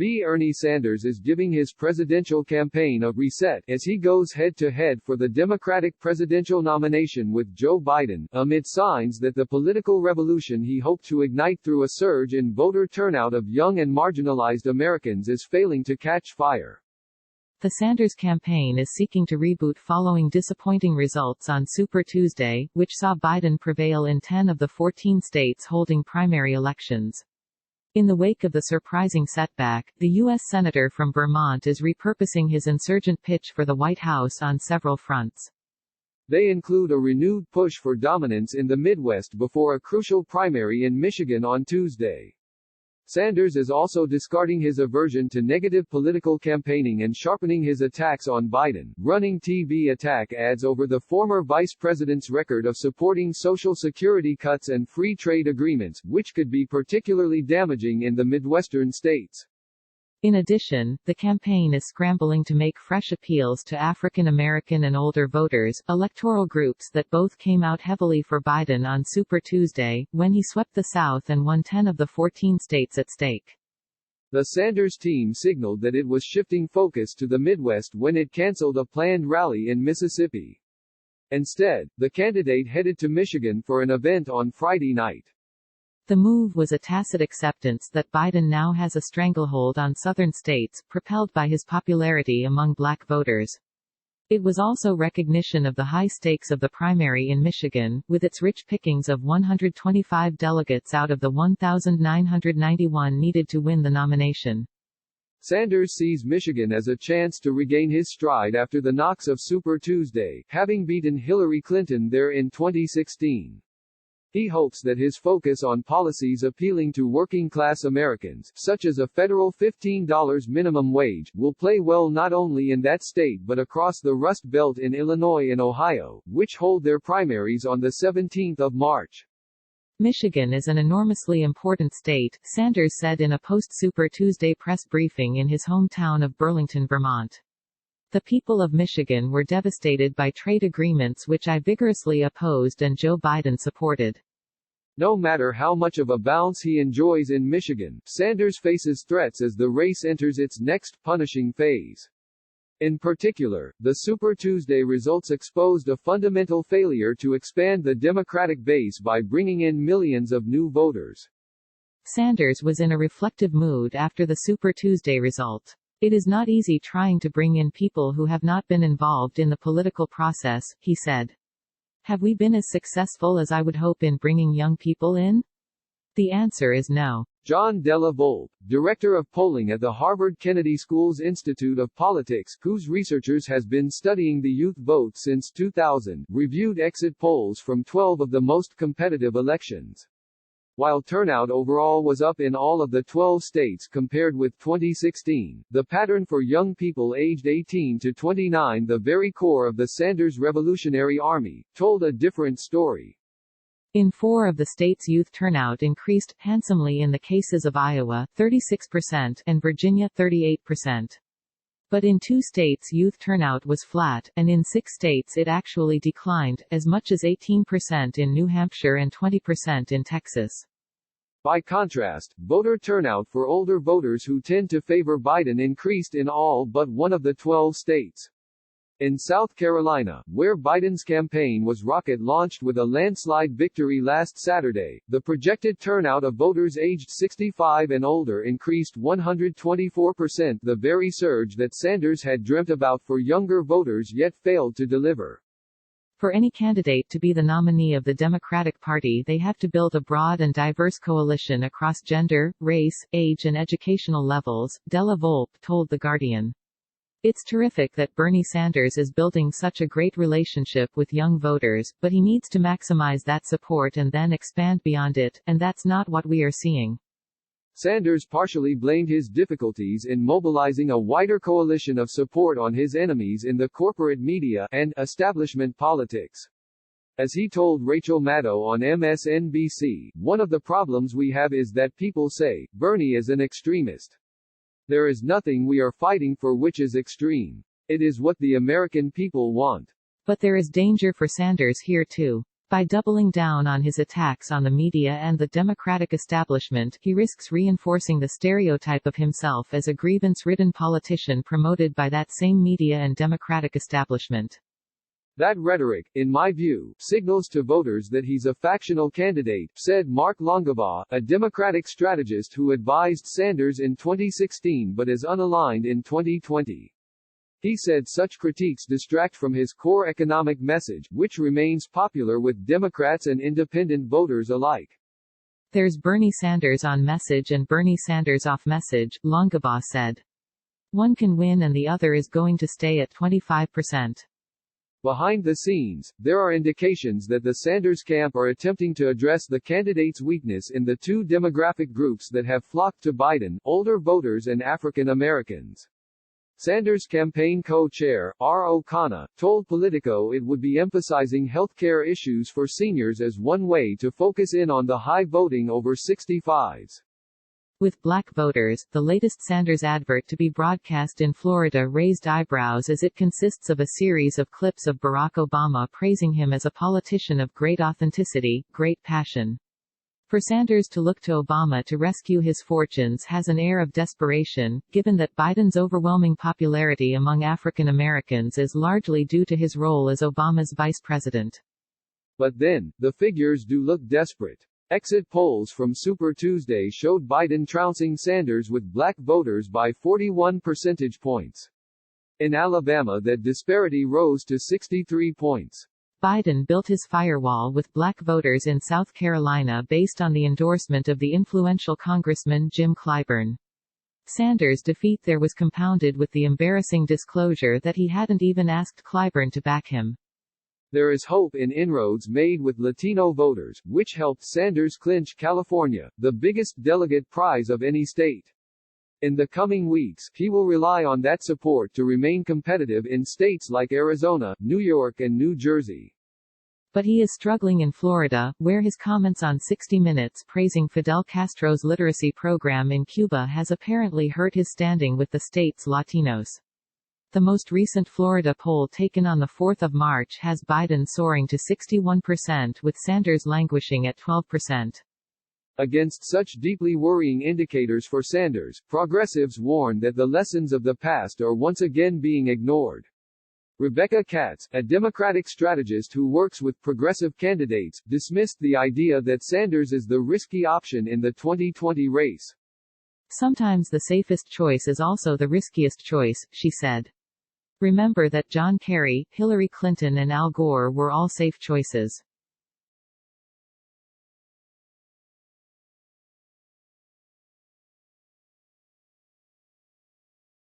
Ernie Sanders is giving his presidential campaign a reset as he goes head-to-head for the Democratic presidential nomination with Joe Biden, amid signs that the political revolution he hoped to ignite through a surge in voter turnout of young and marginalized Americans is failing to catch fire. The Sanders campaign is seeking to reboot following disappointing results on Super Tuesday, which saw Biden prevail in 10 of the 14 states holding primary elections. In the wake of the surprising setback, the U.S. Senator from Vermont is repurposing his insurgent pitch for the White House on several fronts. They include a renewed push for dominance in the Midwest before a crucial primary in Michigan on Tuesday. Sanders is also discarding his aversion to negative political campaigning and sharpening his attacks on Biden, running TV attack ads over the former vice president's record of supporting Social Security cuts and free trade agreements, which could be particularly damaging in the Midwestern states. In addition, the campaign is scrambling to make fresh appeals to African American and older voters, electoral groups that both came out heavily for Biden on Super Tuesday, when he swept the South and won 10 of the 14 states at stake. The Sanders team signaled that it was shifting focus to the Midwest when it canceled a planned rally in Mississippi. Instead, the candidate headed to Michigan for an event on Friday night. The move was a tacit acceptance that Biden now has a stranglehold on southern states, propelled by his popularity among black voters. It was also recognition of the high stakes of the primary in Michigan, with its rich pickings of 125 delegates out of the 1,991 needed to win the nomination. Sanders sees Michigan as a chance to regain his stride after the knocks of Super Tuesday, having beaten Hillary Clinton there in 2016. He hopes that his focus on policies appealing to working-class Americans, such as a federal $15 minimum wage, will play well not only in that state but across the Rust Belt in Illinois and Ohio, which hold their primaries on the 17th of March. Michigan is an enormously important state, Sanders said in a post-Super Tuesday press briefing in his hometown of Burlington, Vermont. The people of Michigan were devastated by trade agreements which I vigorously opposed and Joe Biden supported. No matter how much of a bounce he enjoys in Michigan, Sanders faces threats as the race enters its next punishing phase. In particular, the Super Tuesday results exposed a fundamental failure to expand the Democratic base by bringing in millions of new voters. Sanders was in a reflective mood after the Super Tuesday result. It is not easy trying to bring in people who have not been involved in the political process, he said. Have we been as successful as I would hope in bringing young people in? The answer is no. John Della Volpe, director of polling at the Harvard Kennedy School's Institute of Politics, whose researchers has been studying the youth vote since 2000, reviewed exit polls from 12 of the most competitive elections. While turnout overall was up in all of the 12 states compared with 2016, the pattern for young people aged 18 to 29, the very core of the Sanders Revolutionary Army, told a different story. In 4 of the states, youth turnout increased handsomely in the cases of Iowa, 36%, and Virginia, 38%. But in 2 states youth turnout was flat, and in 6 states it actually declined, as much as 18% in New Hampshire and 20% in Texas. By contrast, voter turnout for older voters who tend to favor Biden increased in all but one of the 12 states. In South Carolina, where Biden's campaign was rocket-launched with a landslide victory last Saturday, the projected turnout of voters aged 65 and older increased 124%, the very surge that Sanders had dreamt about for younger voters yet failed to deliver. For any candidate to be the nominee of the Democratic Party, they have to build a broad and diverse coalition across gender, race, age and educational levels, Della Volpe told The Guardian. It's terrific that Bernie Sanders is building such a great relationship with young voters, but he needs to maximize that support and then expand beyond it, and that's not what we are seeing. Sanders partially blamed his difficulties in mobilizing a wider coalition of support on his enemies in the corporate media and establishment politics. As he told Rachel Maddow on MSNBC, one of the problems we have is that people say, Bernie is an extremist. There is nothing we are fighting for which is extreme. It is what the American people want. But there is danger for Sanders here too. By doubling down on his attacks on the media and the Democratic establishment, he risks reinforcing the stereotype of himself as a grievance-ridden politician promoted by that same media and Democratic establishment. That rhetoric, in my view, signals to voters that he's a factional candidate, said Mark Longabaugh, a Democratic strategist who advised Sanders in 2016 but is unaligned in 2020. He said such critiques distract from his core economic message, which remains popular with Democrats and independent voters alike. There's Bernie Sanders on message and Bernie Sanders off message, Longabaugh said. One can win and the other is going to stay at 25%. Behind the scenes, there are indications that the Sanders camp are attempting to address the candidate's weakness in the two demographic groups that have flocked to Biden, older voters and African Americans. Sanders' campaign co-chair, R. Khanna, told Politico it would be emphasizing healthcare issues for seniors as one way to focus in on the high voting over 65s. With black voters, the latest Sanders advert to be broadcast in Florida raised eyebrows as it consists of a series of clips of Barack Obama praising him as a politician of great authenticity, great passion. For Sanders to look to Obama to rescue his fortunes has an air of desperation, given that Biden's overwhelming popularity among African Americans is largely due to his role as Obama's vice president. But then, the figures do look desperate. Exit polls from Super Tuesday showed Biden trouncing Sanders with black voters by 41 percentage points. In Alabama, that disparity rose to 63 points. Biden built his firewall with black voters in South Carolina based on the endorsement of the influential Congressman Jim Clyburn. Sanders' defeat there was compounded with the embarrassing disclosure that he hadn't even asked Clyburn to back him. There is hope in inroads made with Latino voters, which helped Sanders clinch California, the biggest delegate prize of any state. In the coming weeks, he will rely on that support to remain competitive in states like Arizona, New York and New Jersey. But he is struggling in Florida, where his comments on 60 Minutes praising Fidel Castro's literacy program in Cuba has apparently hurt his standing with the state's Latinos. The most recent Florida poll taken on the 4th of March has Biden soaring to 61% with Sanders languishing at 12%. Against such deeply worrying indicators for Sanders, progressives warn that the lessons of the past are once again being ignored. Rebecca Katz, a Democratic strategist who works with progressive candidates, dismissed the idea that Sanders is the risky option in the 2020 race. Sometimes the safest choice is also the riskiest choice, she said. Remember that John Kerry, Hillary Clinton and Al Gore were all safe choices.